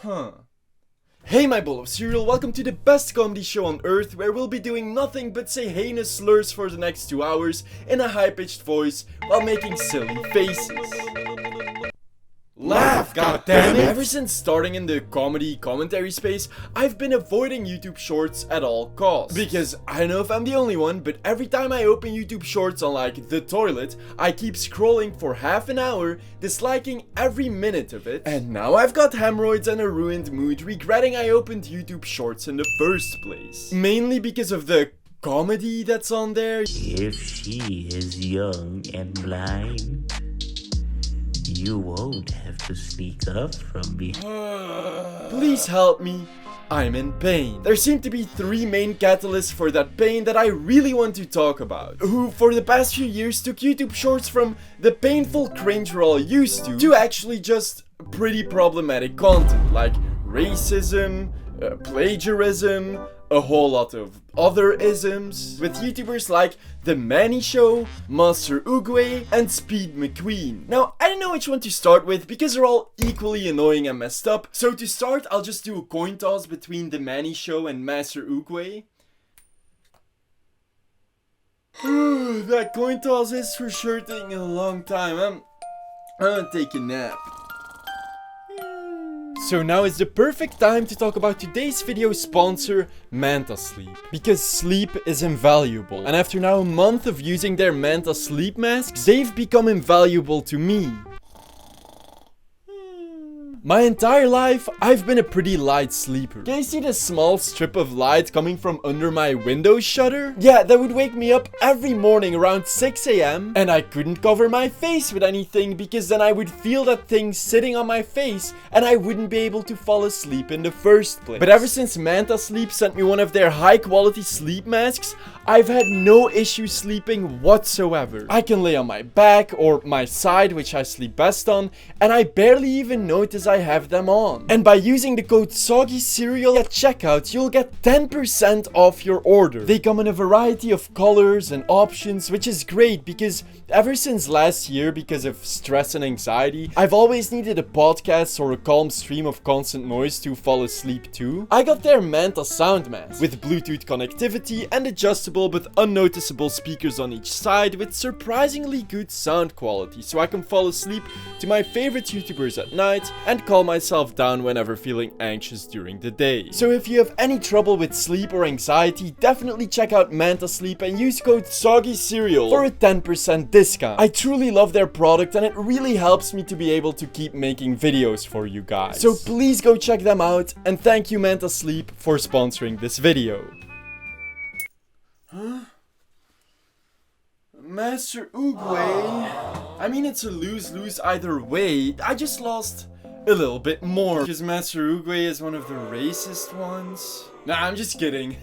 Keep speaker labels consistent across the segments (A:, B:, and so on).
A: Huh. Hey my bowl of cereal, welcome to the best comedy show on earth, where we'll be doing nothing but say heinous slurs for the next 2 hours in a high-pitched voice while making silly faces. Laugh, goddammit! Ever since starting in the comedy commentary space, I've been avoiding YouTube Shorts at all costs. Because I don't know if I'm the only one, but every time I open YouTube Shorts on like the toilet, I keep scrolling for half an hour, disliking every minute of it. And now I've got hemorrhoids and a ruined mood, regretting I opened YouTube Shorts in the first place. Mainly because of the comedy that's on there.
B: If she is young and blind, you won't have to sneak up from behind.
A: Please help me. I'm in pain. There seem to be 3 main catalysts for that pain that I really want to talk about, who for the past few years took YouTube Shorts from the painful cringe we're all used to actually just pretty problematic content like racism, plagiarism, a whole lot of other isms, with YouTubers like TheManniiShow, MasterOogway, and Mcqueen. Now, I don't know which one to start with because they're all equally annoying and messed up, so to start, I'll just do a coin toss between TheManniiShow and MasterOogway. That coin toss is for sure taking a long time. I'm gonna take a nap. So now is the perfect time to talk about today's video sponsor, MantaSleep. Because sleep is invaluable, and after now a month of using their MantaSleep masks, they've become invaluable to me. My entire life, I've been a pretty light sleeper. Can you see the small strip of light coming from under my window shutter? Yeah, that would wake me up every morning around 6 AM, and I couldn't cover my face with anything because then I would feel that thing sitting on my face and I wouldn't be able to fall asleep in the first place. But ever since MantaSleep sent me one of their high quality sleep masks, I've had no issue sleeping whatsoever. I can lay on my back or my side, which I sleep best on, and I barely even notice I have them on. And by using the code SOGGYCEREAL at checkout, you'll get 10% off your order. They come in a variety of colors and options, which is great because ever since last year, because of stress and anxiety, I've always needed a podcast or a calm stream of constant noise to fall asleep to. I got their Manta sound mask with Bluetooth connectivity and adjustable but unnoticeable speakers on each side with surprisingly good sound quality, so I can fall asleep to my favorite YouTubers at night and calm myself down whenever feeling anxious during the day. So if you have any trouble with sleep or anxiety, definitely check out MantaSleep and use code SOGGYCEREAL for a 10% discount. I truly love their product and it really helps me to be able to keep making videos for you guys. So please go check them out, and thank you MantaSleep for sponsoring this video. Huh? MasterOogway? I mean, it's a lose-lose either way. I just lost a little bit more because MasterOogway is one of the racist ones. Nah, I'm just kidding.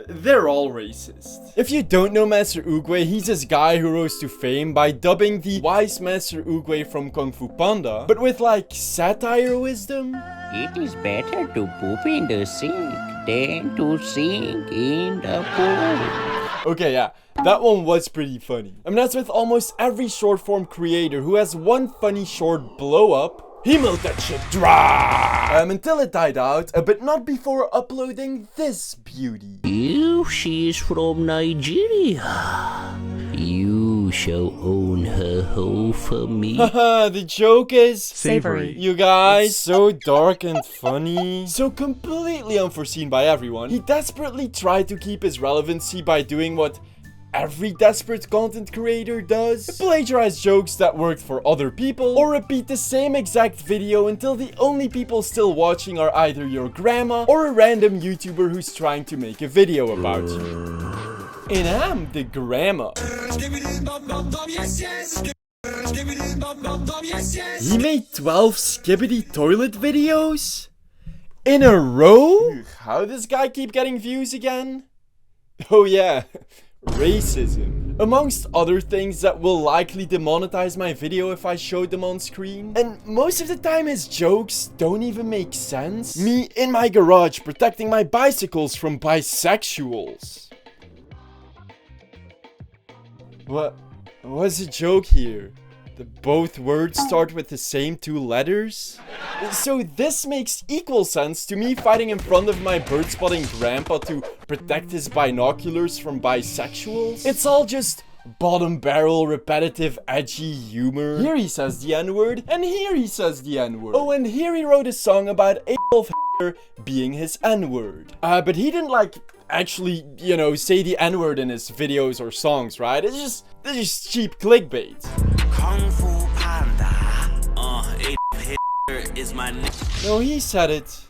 A: They're all racist. If you don't know MasterOogway, he's this guy who rose to fame by dubbing the wise MasterOogway from Kung Fu Panda, but with like satire wisdom.
B: It is better to poop in the sink than to sink in the pool.
A: Okay, yeah, that one was pretty funny. I mean, that's with almost every short form creator who has one funny short blow up. He milked that shit dry until it died out, but not before uploading this beauty.
B: If she is from Nigeria, you shall own her whole for me.
A: Haha, the joke is
C: savory.
A: You guys, so dark and funny. So completely unforeseen by everyone, he desperately tried to keep his relevancy by doing what every desperate content creator does: plagiarize jokes that worked for other people, or repeat the same exact video until the only people still watching are either your grandma or a random YouTuber who's trying to make a video about you. And I'm the grandma. He made 12 skibbity toilet videos? In a row? How does this guy keep getting views again? Oh yeah, racism. Amongst other things that will likely demonetize my video if I show them on screen. And most of the time his jokes don't even make sense. Me in my garage protecting my bicycles from bisexuals. What's the joke here? both words start with the same two letters. So this makes equal sense to me fighting in front of my bird-spotting grandpa to protect his binoculars from bisexuals. It's all just bottom barrel, repetitive, edgy humor. Here he says the N-word, and here he says the N-word. Oh, and here he wrote a song about Adolf Hitler being his N-word. But he didn't like actually, you know, say the N-word in his videos or songs, right? It's just cheap clickbait.
C: Kung Fu Panda, Adolf Hitler is my name.
A: No, he said it.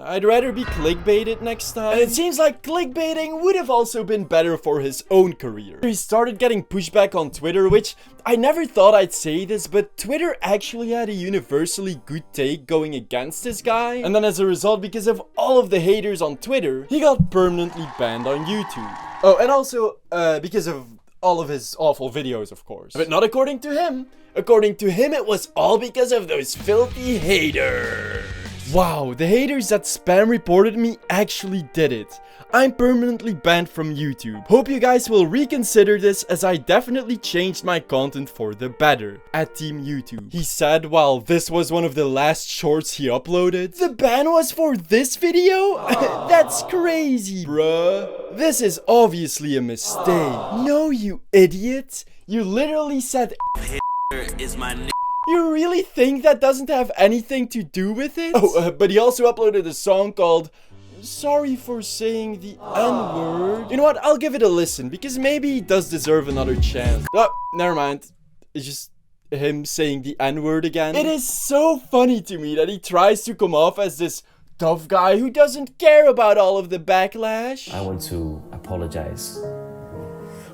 A: I'd rather be clickbaited next time. And it seems like clickbaiting would have also been better for his own career. He started getting pushback on Twitter, which I never thought I'd say this, but Twitter actually had a universally good take going against this guy. And then as a result, because of all of the haters on Twitter, he got permanently banned on YouTube. Oh, and also because of all of his awful videos, of course. But not according to him. According to him, it was all because of those filthy haters. Wow, the haters that spam reported me actually did it. I'm permanently banned from YouTube. Hope you guys will reconsider this, as I definitely changed my content for the better at Team YouTube. He said while this was one of the last shorts he uploaded. The ban was for this video? That's crazy, bruh. This is obviously a mistake. No, you idiot. You literally said
C: Hitler is my name.
A: You really think that doesn't have anything to do with it? Oh, but he also uploaded a song called Sorry for Saying the N-Word. You know what? I'll give it a listen, because maybe he does deserve another chance. Oh, never mind. It's just him saying the N-word again. It is so funny to me that he tries to come off as this tough guy who doesn't care about all of the backlash.
D: I want to apologize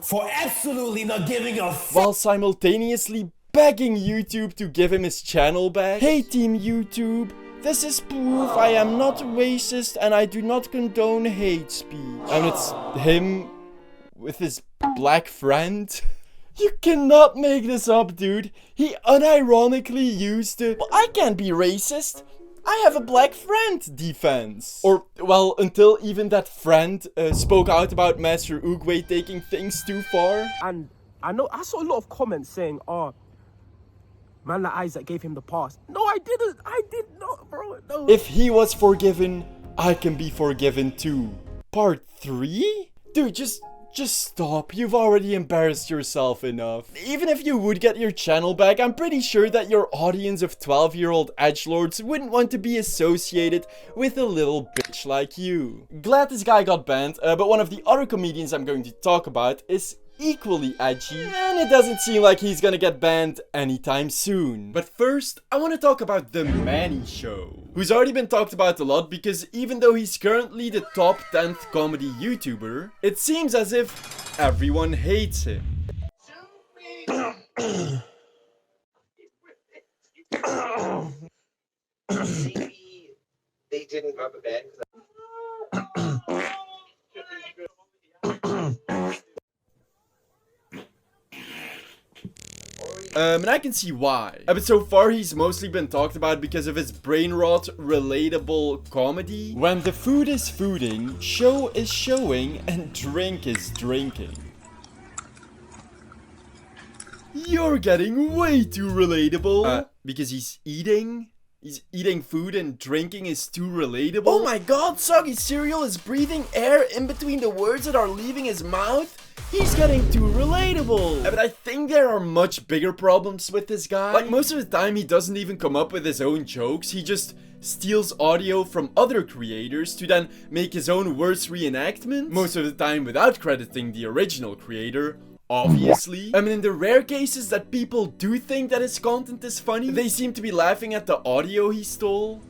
D: for absolutely not giving a f***
A: while simultaneously begging YouTube to give him his channel back. Hey Team YouTube, this is proof I am not racist and I do not condone hate speech. And it's him with his black friend. You cannot make this up, dude. He unironically used the "well, I can't be racist, I have a black friend" defense. Or, well, until even that friend spoke out about MasterOogway taking things too far.
E: And I saw a lot of comments saying, oh, man like Isaac gave him the pass. No, I didn't. I did not, bro. No.
A: If he was forgiven, I can be forgiven too. Part 3? Dude, just stop. You've already embarrassed yourself enough. Even if you would get your channel back, I'm pretty sure that your audience of 12-year-old edgelords wouldn't want to be associated with a little bitch like you. Glad this guy got banned, but one of the other comedians I'm going to talk about is equally edgy, and it doesn't seem like he's gonna get banned anytime soon. But first, I want to talk about TheManniiShow, who's already been talked about a lot because even though he's currently the top 10th comedy YouTuber, it seems as if everyone hates him.
F: Maybe they didn't rub a band.
A: And I can see why. But so far he's mostly been talked about because of his brain rot, relatable comedy. When the food is fooding, show is showing, and drink is drinking. You're getting way too relatable. Because he's eating? He's eating food and drinking is too relatable? Oh my god, Soggy Cereal is breathing air in between the words that are leaving his mouth? He's getting too relatable. But I think there are much bigger problems with this guy. Like, most of the time he doesn't even come up with his own jokes. He just steals audio from other creators to then make his own worst reenactment. Most of the time without crediting the original creator, obviously. I mean, in the rare cases that people do think that his content is funny, they seem to be laughing at the audio he stole.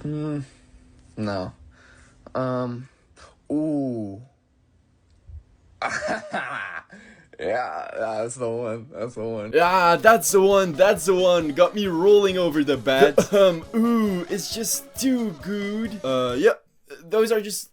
D: No. Ooh. Yeah, that's the one. That's the one.
A: Yeah, that's the one. That's the one. Got me rolling over the bed. Ooh, it's just too good. Yep. Those are just...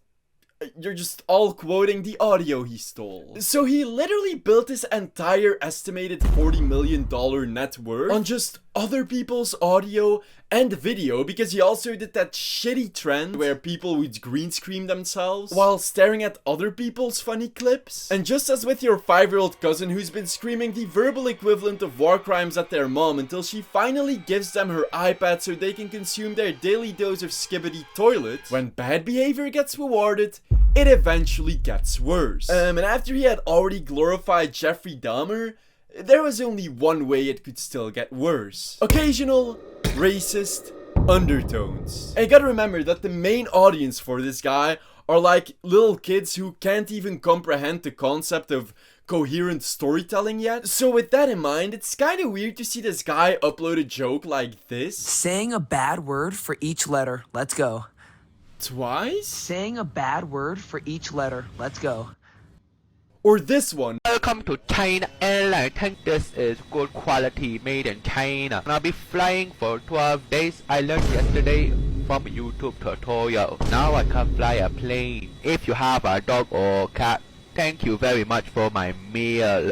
A: You're just all quoting the audio he stole. So he literally built his entire estimated $40 million net worth on just other people's audio and video because he also did that shitty trend where people would green screen themselves while staring at other people's funny clips. And just as with your 5-year-old cousin who's been screaming the verbal equivalent of war crimes at their mom until she finally gives them her iPad so they can consume their daily dose of skibbity toilet, when bad behavior gets rewarded, it eventually gets worse. And after he had already glorified Jeffrey Dahmer, there was only one way it could still get worse. Occasional racist undertones. And you gotta remember that the main audience for this guy are like little kids who can't even comprehend the concept of coherent storytelling yet. So with that in mind, it's kinda weird to see this guy upload a joke like this.
G: Saying a bad word for each letter. Let's go.
A: Twice?
G: Saying a bad word for each letter. Let's go.
A: Or this one.
H: Welcome to China Airlines. Think this is good quality made in China. I'll be flying for 12 days. I learned yesterday from a YouTube tutorial. Now I can fly a plane. If you have a dog or cat, thank you very much for my meal.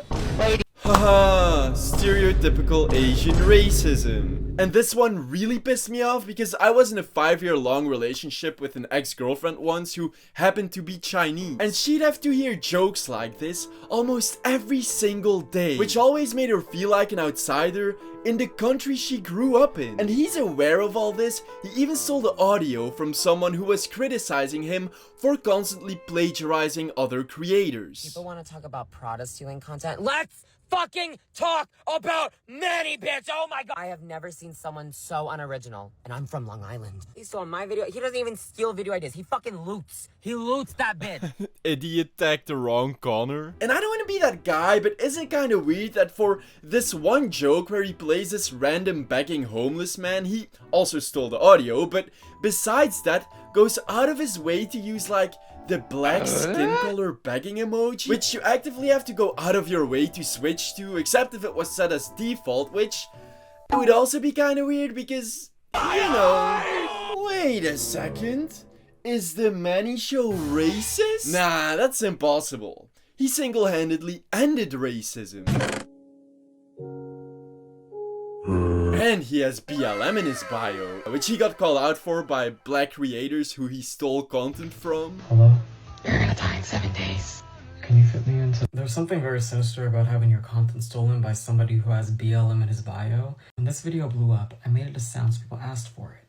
A: Haha, stereotypical Asian racism. And this one really pissed me off because I was in a 5-year-long relationship with an ex-girlfriend once who happened to be Chinese. And she'd have to hear jokes like this almost every single day, which always made her feel like an outsider in the country she grew up in. And he's aware of all this. He even stole the audio from someone who was criticizing him for constantly plagiarizing other creators.
I: People want to talk about Prada stealing content. Let's fucking talk about Manny, bitch! Oh my god! I have never seen someone so unoriginal. And I'm from Long Island. He stole my video. He doesn't even steal video ideas. He fucking loots. He loots that bitch.
A: Idiot tagged the wrong corner. And I don't want to be that guy, but isn't it kind of weird that for this one joke where he plays this random begging homeless man, he also stole the audio, but besides that, goes out of his way to use like the black skin color begging emoji, which you actively have to go out of your way to switch to, except if it was set as default, which it would also be kind of weird because, you know, wait a second, is the MantaSleep racist? Nah, that's impossible. He single-handedly ended racism. And he has BLM in his bio, which he got called out for by black creators who he stole content from.
J: Hello?
I: You're gonna die in 7 days.
J: Can you fit me into... There's something very sinister about having your content stolen by somebody who has BLM in his bio. When this video blew up, I made it a sound so people asked for it.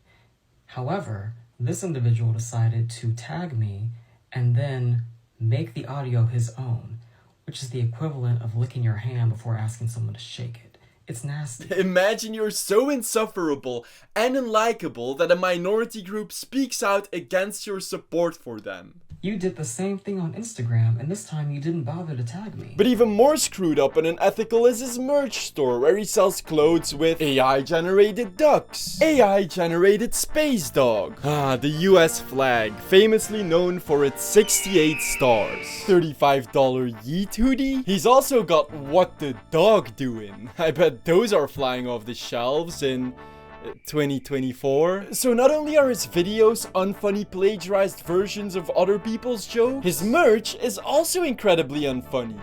J: However, this individual decided to tag me and then make the audio his own, which is the equivalent of licking your hand before asking someone to shake it. It's nasty.
A: Imagine you're so insufferable and unlikable that a minority group speaks out against your support for them.
J: You did the same thing on Instagram, and this time you didn't bother to tag me.
A: But even more screwed up and unethical is his merch store, where he sells clothes with AI-generated ducks, AI-generated space dog, the US flag, famously known for its 68 stars, $35 Yeet hoodie. He's also got What the Dog Doing. I bet those are flying off the shelves in 2024. So not only are his videos unfunny plagiarized versions of other people's jokes, his merch is also incredibly unfunny.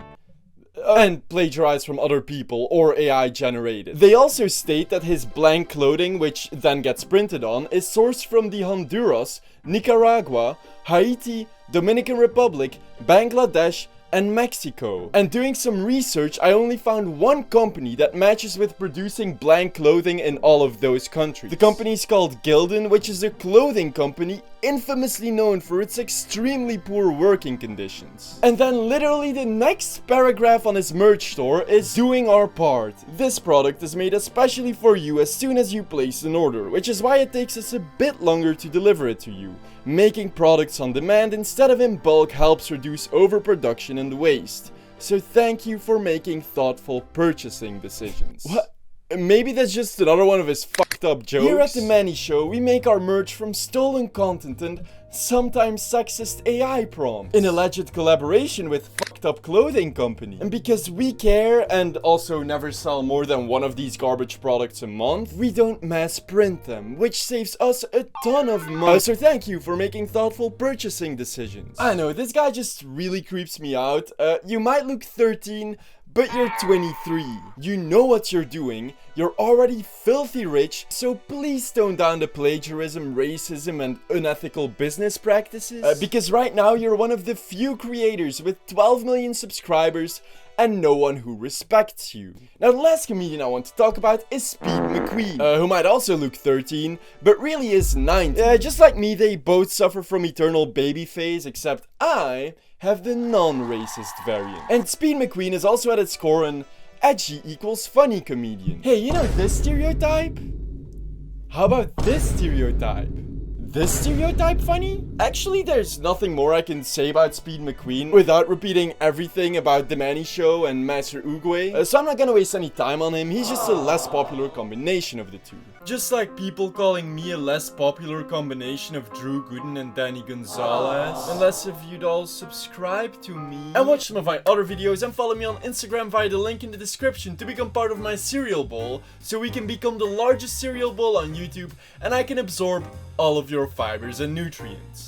A: And plagiarized from other people or AI generated. They also state that his blank clothing, which then gets printed on, is sourced from the Honduras, Nicaragua, Haiti, Dominican Republic, Bangladesh, and Mexico. And doing some research, I only found one company that matches with producing blank clothing in all of those countries. The company is called Gildan, which is a clothing company infamously known for its extremely poor working conditions. And then literally the next paragraph on his merch store is doing our part. This product is made especially for you as soon as you place an order, which is why it takes us a bit longer to deliver it to you. Making products on demand instead of in bulk helps reduce overproduction and waste. So thank you for making thoughtful purchasing decisions. What? Maybe that's just another one of his fucked up jokes. Here at TheManniiShow, we make our merch from stolen content and sometimes sexist AI prompts in alleged collaboration with fucked up clothing company. And because we care and also never sell more than one of these garbage products a month, we don't mass print them, which saves us a ton of money. So thank you for making thoughtful purchasing decisions. I know, this guy just really creeps me out. You might look 13, But you're 23. You know what you're doing. You're already filthy rich, so please tone down the plagiarism, racism, and unethical business practices. Because right now you're one of the few creators with 12 million subscribers and no one who respects you. Now the last comedian I want to talk about is Speed Mcqueen, who might also look 13, but really is 19. Just like me, they both suffer from eternal baby phase, except I have the non-racist variant. And Speed Mcqueen is also at its core an edgy equals funny comedian. Hey, you know this stereotype? How about this stereotype? This stereotype funny? Actually, there's nothing more I can say about Speed Mcqueen without repeating everything about TheManniiShow and MasterOogway, so I'm not gonna waste any time on him. He's just a less popular combination of the two. Just like people calling me a less popular combination of Drew Gooden and Danny Gonzalez. Unless if you'd all subscribe to me and watch some of my other videos and follow me on Instagram via the link in the description to become part of my cereal bowl, so we can become the largest cereal bowl on YouTube and I can absorb all of your fibers and nutrients.